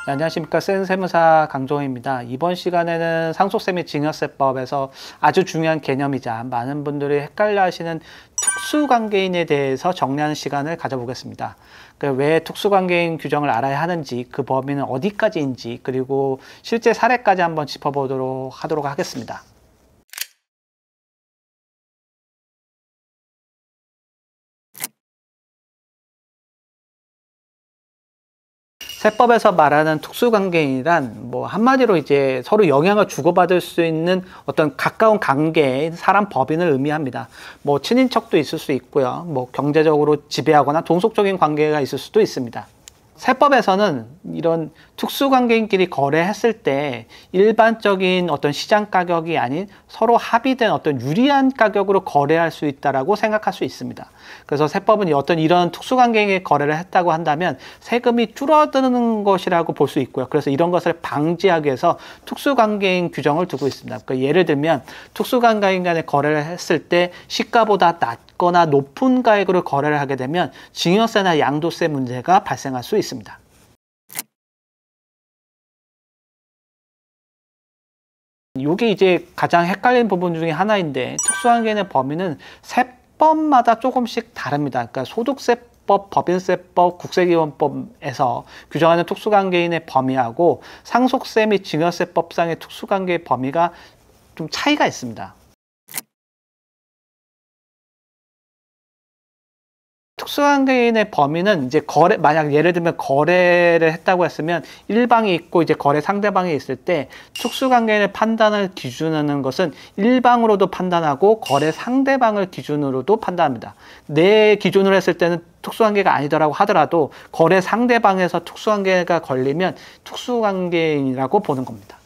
네, 안녕하십니까. 센세무사 강종호입니다. 이번 시간에는 상속세 및 증여세법에서 아주 중요한 개념이자 많은 분들이 헷갈려 하시는 특수관계인에 대해서 정리하는 시간을 가져보겠습니다. 왜 특수관계인 규정을 알아야 하는지, 그 범위는 어디까지인지, 그리고 실제 사례까지 한번 짚어보도록 하겠습니다. 세법에서 말하는 특수관계인이란 한마디로 이제 서로 영향을 주고받을 수 있는 어떤 가까운 관계인 사람 법인을 의미합니다. 친인척도 있을 수 있고요. 경제적으로 지배하거나 동속적인 관계가 있을 수도 있습니다. 세법에서는 이런 특수관계인끼리 거래했을 때 일반적인 어떤 시장 가격이 아닌 서로 합의된 어떤 유리한 가격으로 거래할 수 있다라고 생각할 수 있습니다. 그래서 세법은 어떤 이런 특수관계인의 거래를 했다고 한다면 세금이 줄어드는 것이라고 볼 수 있고요. 그래서 이런 것을 방지하기 위해서 특수관계인 규정을 두고 있습니다. 그러니까 예를 들면 특수관계인 간의 거래를 했을 때 시가보다 낮거나 높은 가액으로 거래를 하게 되면 증여세나 양도세 문제가 발생할 수 있습니다. 이게 이제 가장 헷갈리는 부분 중에 하나인데, 특수관계인의 범위는 세법마다 조금씩 다릅니다. 그러니까 소득세법, 법인세법, 국세기본법에서 규정하는 특수관계인의 범위하고 상속세 및 증여세법상의 특수관계의 범위가 좀 차이가 있습니다. 특수관계인의 범위는 이제 만약 예를 들면 거래를 했다고 했으면 일방이 있고 이제 거래 상대방이 있을 때 특수관계인의 판단을 기준하는 것은 일방으로도 판단하고 거래 상대방을 기준으로도 판단합니다. 내 기준으로 했을 때는 특수관계가 아니더라고 하더라도 거래 상대방에서 특수관계가 걸리면 특수관계인이라고 보는 겁니다.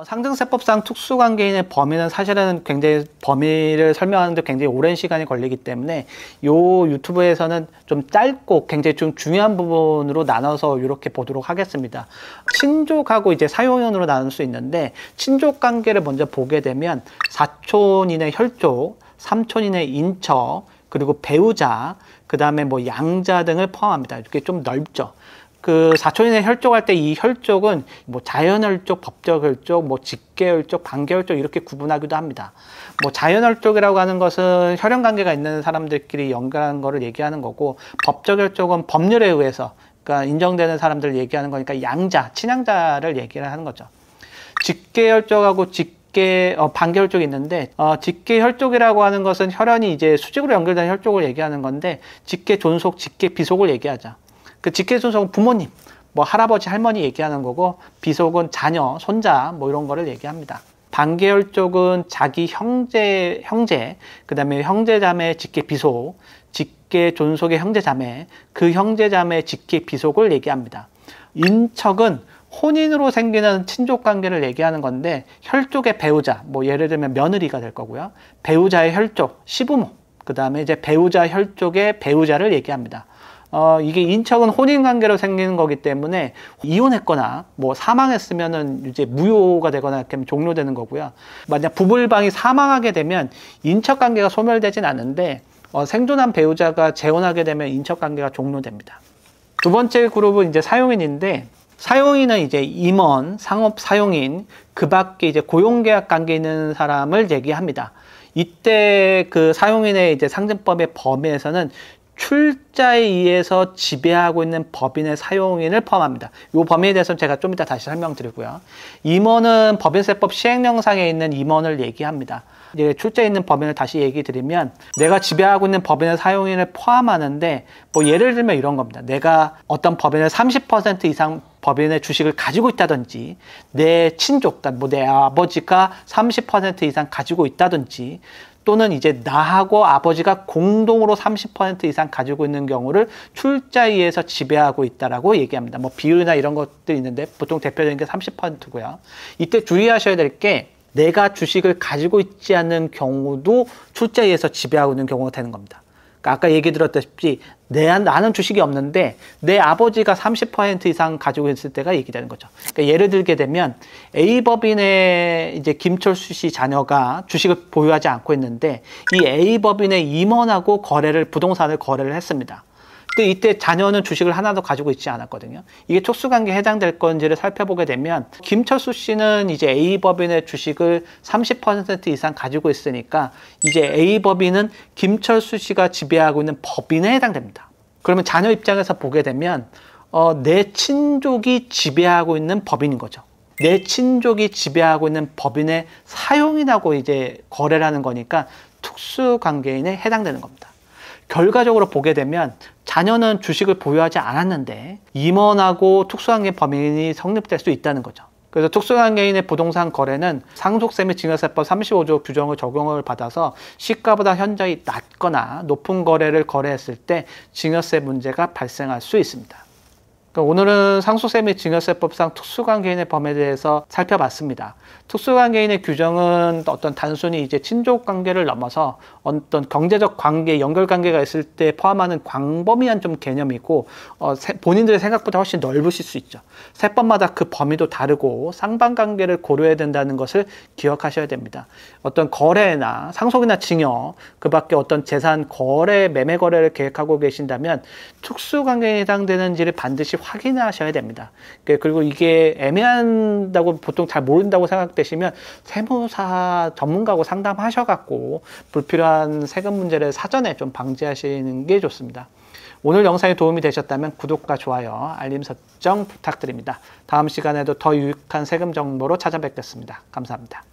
상증세법상 특수관계인의 범위는 사실은 굉장히 범위를 설명하는데 굉장히 오랜 시간이 걸리기 때문에 요 유튜브에서는 좀 짧고 굉장히 좀 중요한 부분으로 나눠서 이렇게 보도록 하겠습니다. 친족하고 이제 사용연으로 나눌 수 있는데, 친족 관계를 먼저 보게 되면 사촌인의 혈족, 삼촌인의 인처, 그리고 배우자, 그 다음에 양자 등을 포함합니다. 이렇게 좀 넓죠. 그 사촌인의 혈족할 때 이 혈족은 자연혈족, 법적혈족, 직계혈족, 반계혈족 이렇게 구분하기도 합니다. 자연혈족이라고 하는 것은 혈연관계가 있는 사람들끼리 연결하는 거를 얘기하는 거고, 법적혈족은 법률에 의해서 그러니까 인정되는 사람들을 얘기하는 거니까 양자, 친양자를 얘기를 하는 거죠. 직계혈족하고 반계혈족이 있는데, 직계혈족이라고 하는 것은 혈연이 이제 수직으로 연결된 혈족을 얘기하는 건데, 직계존속, 직계비속을 얘기하죠. 그 직계존속은 부모님, 할아버지, 할머니 얘기하는 거고, 비속은 자녀, 손자, 이런 거를 얘기합니다. 반계혈족은 자기 형제, 그 다음에 형제자매, 직계비속, 직계존속의 형제자매, 그 형제자매, 직계비속을 얘기합니다. 인척은 혼인으로 생기는 친족관계를 얘기하는 건데, 혈족의 배우자, 예를 들면 며느리가 될 거고요. 배우자의 혈족, 시부모, 그 다음에 이제 배우자 혈족의 배우자를 얘기합니다. 이게 인척은 혼인관계로 생기는 거기 때문에 이혼했거나 사망했으면은 이제 무효가 되거나 이렇게 하면 종료되는 거고요. 만약 부부일방이 사망하게 되면 인척관계가 소멸되진 않는데, 생존한 배우자가 재혼하게 되면 인척관계가 종료됩니다. 두 번째 그룹은 이제 사용인인데, 사용인은 이제 임원, 상업 사용인, 그 밖에 이제 고용계약 관계에 있는 사람을 얘기합니다. 이때 그 사용인의 이제 상증법의 범위에서는 출자에 의해서 지배하고 있는 법인의 사용인을 포함합니다. 이 범위에 대해서는 제가 좀 이따 다시 설명드리고요. 임원은 법인세법 시행령상에 있는 임원을 얘기합니다. 이제 출자에 있는 법인을 다시 얘기 드리면, 내가 지배하고 있는 법인의 사용인을 포함하는데, 예를 들면 이런 겁니다. 내가 어떤 법인의 30% 이상 법인의 주식을 가지고 있다든지, 내 친족, 내 아버지가 30% 이상 가지고 있다든지, 또는 이제 나하고 아버지가 공동으로 30% 이상 가지고 있는 경우를 출자에 의해서 지배하고 있다라고 얘기합니다. 비율이나 이런 것들이 있는데 보통 대표적인 게 30%고요. 이때 주의하셔야 될 게, 내가 주식을 가지고 있지 않는 경우도 출자에 의해서 지배하고 있는 경우가 되는 겁니다. 그러니까 아까 얘기 들었다시피 나는 주식이 없는데 내 아버지가 30% 이상 가지고 있을 때가 얘기되는 거죠. 그러니까 예를 들게 되면 A법인의 이제 김철수 씨 자녀가 주식을 보유하지 않고 있는데, 이 A법인의 임원하고 부동산을 거래를 했습니다. 근데 이때 자녀는 주식을 하나도 가지고 있지 않았거든요. 이게 특수관계에 해당될 건지를 살펴보게 되면 김철수 씨는 이제 A법인의 주식을 30% 이상 가지고 있으니까 이제 A법인은 김철수 씨가 지배하고 있는 법인에 해당됩니다. 그러면 자녀 입장에서 보게 되면 내 친족이 지배하고 있는 법인인 거죠. 내 친족이 지배하고 있는 법인의 사용인하고 이제 거래를 하는 거니까 특수관계인에 해당되는 겁니다. 결과적으로 보게 되면 자녀는 주식을 보유하지 않았는데 임원하고 특수관계 범인이 성립될 수 있다는 거죠. 그래서 특수관계인의 부동산 거래는 상속세 및 증여세법 35조 규정을 적용을 받아서 시가보다 현저히 낮거나 높은 거래를 거래했을 때 증여세 문제가 발생할 수 있습니다. 오늘은 상속세 및 증여세법상 특수관계인의 범위에 대해서 살펴봤습니다. 특수관계인의 규정은 어떤 단순히 이제 친족 관계를 넘어서 어떤 경제적 관계, 연결 관계가 있을 때 포함하는 광범위한 좀 개념이고 본인들의 생각보다 훨씬 넓으실 수 있죠. 세법마다 그 범위도 다르고 상반관계를 고려해야 된다는 것을 기억하셔야 됩니다. 어떤 거래나 상속이나 증여, 그 밖에 어떤 재산 거래, 매매 거래를 계획하고 계신다면 특수관계인에 해당되는지를 반드시 확인하셔야 됩니다. 그리고 이게 애매한다고 보통 잘 모른다고 생각되시면 세무사 전문가하고 상담하셔갖고 불필요한 세금 문제를 사전에 좀 방지하시는 게 좋습니다. 오늘 영상이 도움이 되셨다면 구독과 좋아요, 알림 설정 부탁드립니다. 다음 시간에도 더 유익한 세금 정보로 찾아뵙겠습니다. 감사합니다.